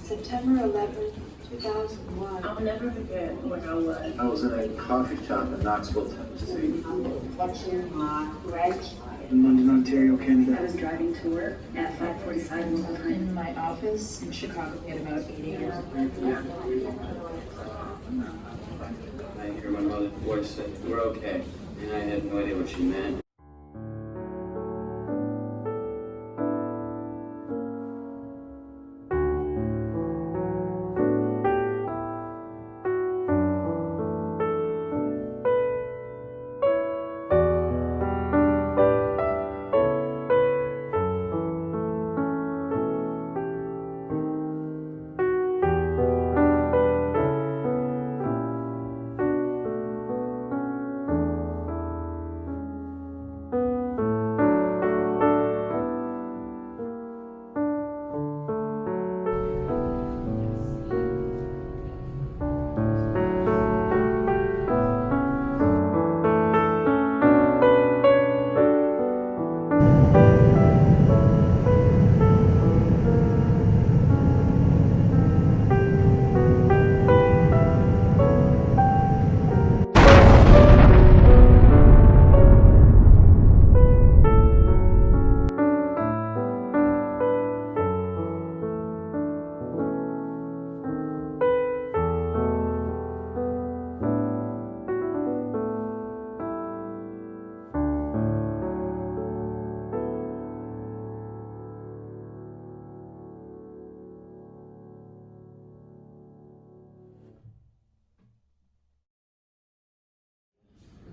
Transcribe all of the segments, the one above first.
September 11th, 2001. I'll never forget what I was. I was in a coffee shop in Knoxville, Tennessee. Watching my grandchild. In London, Ontario, Canada. I was driving to work at 5:45 local time. In my office in Chicago at about 8 a.m. I hear my mother's voice say, "We're okay." And I had no idea what she meant.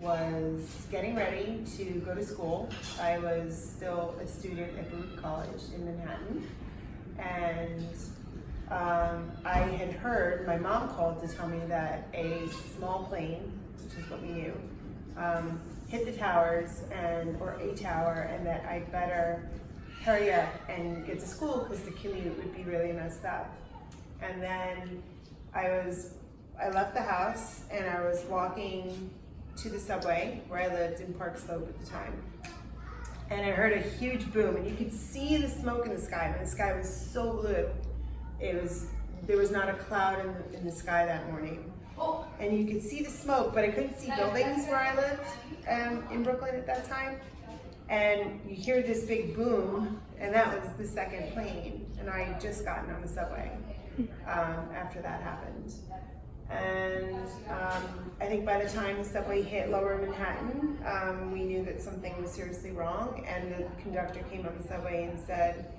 Was getting ready to go to school. I was still a student at Baruch College in Manhattan, and I had heard, my mom called to tell me that a small plane, which is what we knew, hit the towers or a tower, and that I'd better hurry up and get to school because the commute would be really messed up. And then I left the house and I was walking to the subway where I lived in Park Slope at the time. And I heard a huge boom, and you could see the smoke in the sky, but the sky was so blue. There was not a cloud in the sky that morning. And you could see the smoke, but I couldn't see buildings where I lived in Brooklyn at that time. And you hear this big boom, and that was the second plane. And I had just gotten on the subway after that happened. And I think by the time the subway hit Lower Manhattan, we knew that something was seriously wrong, and the conductor came on the subway and said,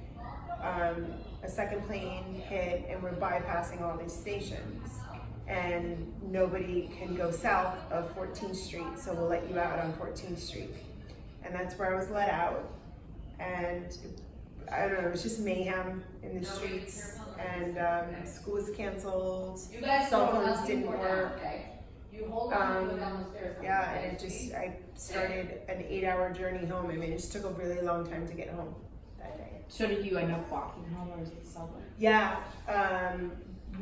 a second plane hit and we're bypassing all these stations, and nobody can go south of 14th Street, so we'll let you out on 14th Street. And that's where I was let out, and I don't know, it was just mayhem in the streets, and school was canceled, cell phones didn't work. Yeah, and I started an 8-hour journey home. I mean, it just took a really long time to get home that day. So did you end up walking home, or was it subway? Yeah,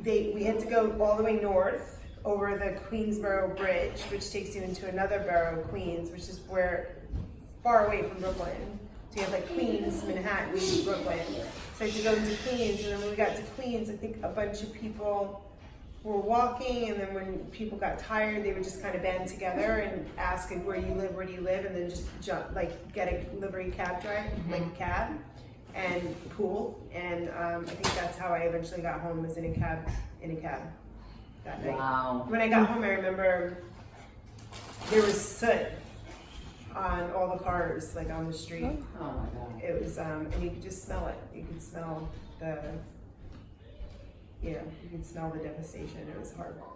we had to go all the way north over the Queensboro Bridge, which takes you into another borough, Queens, which is far away from Brooklyn. So you have like Queens, Manhattan, Brooklyn. So I had to go to Queens, and then when we got to Queens, I think a bunch of people were walking, and then when people got tired, they would just kind of band together and ask where do you live, and then just get a livery cab drive, like a cab, and pool. And I think that's how I eventually got home, was in a cab that night. Wow. When I got home, I remember there was soot on all the cars, like on the street. Oh my God. It was, and you could just smell it. You could smell you could smell the devastation. It was horrible.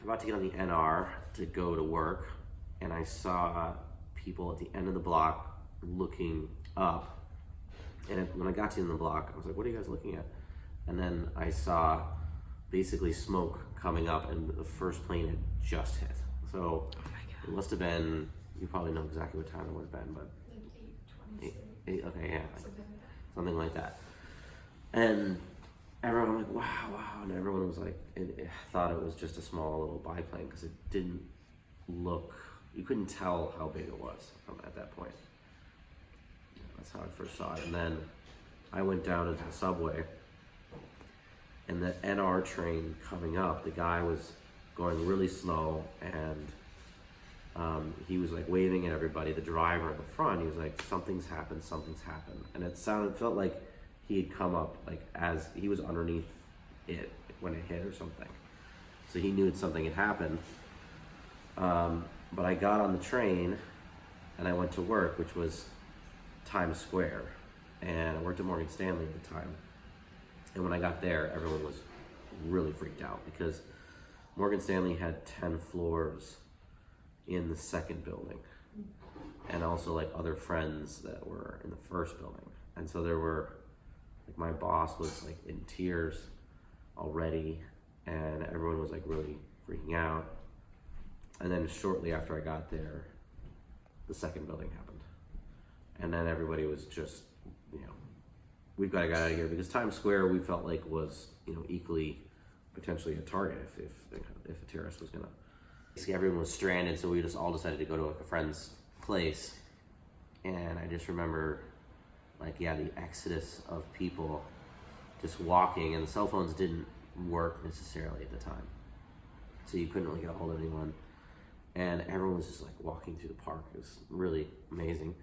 About to get on the NR to go to work, and I saw people at the end of the block looking up. And when I got to the end of the block, I was like, "What are you guys looking at?" And then I saw basically smoke coming up, and the first plane had just hit. So it must have been, you probably know exactly what time it would have been, but okay, yeah, like, something like that. And everyone was like, wow, and everyone was like, it thought it was just a small little biplane because it didn't look, you couldn't tell how big it was at that point. That's how I first saw it. And then I went down into the subway, and the NR train coming up, the guy was going really slow, and he was like waving at everybody. The driver in the front, he was like, something's happened. And it felt like he had come up like as he was underneath it when it hit or something. So he knew something had happened. But I got on the train and I went to work, which was Times Square. And I worked at Morgan Stanley at the time. And when I got there, everyone was really freaked out because Morgan Stanley had 10 floors in the second building, and also like other friends that were in the first building. And so there were, like, my boss was like in tears already, and everyone was like really freaking out. And then shortly after I got there, the second building happened. And then everybody was just, we've got to get out of here, because Times Square we felt like was, equally potentially a target if a terrorist was gonna. Basically everyone was stranded, so we just all decided to go to like a friend's place. And I just remember the exodus of people just walking, and the cell phones didn't work necessarily at the time, so you couldn't really get a hold of anyone. And everyone was just like walking through the park. It was really amazing.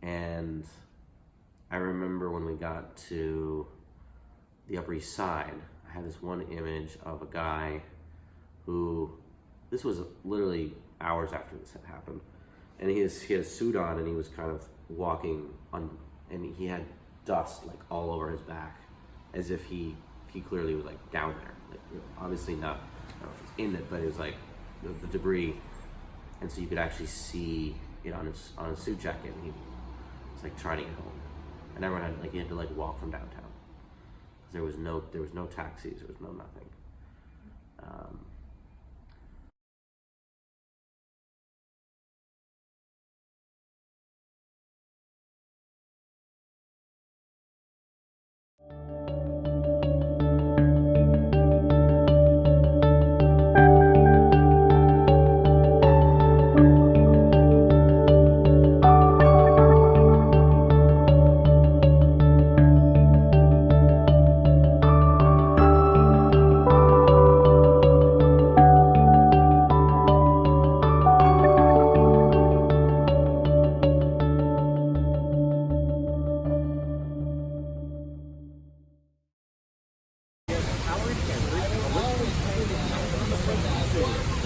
And I remember when we got to the Upper East Side, I had this one image of a guy who, this was literally hours after this had happened, and he had a suit on, and he was kind of walking on, and he had dust like all over his back, as if he clearly was like down there, like, obviously not, I don't know if it's in it, but it was like the debris, and so you could actually see it on his suit jacket, and he was like trying to get home, and everyone had he had to like walk from downtown. There was no taxis, there was no nothing.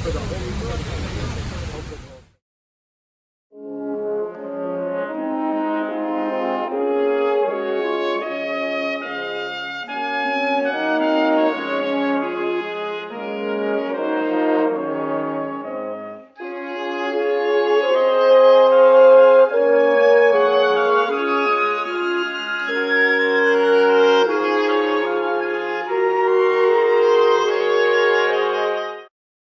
For the whole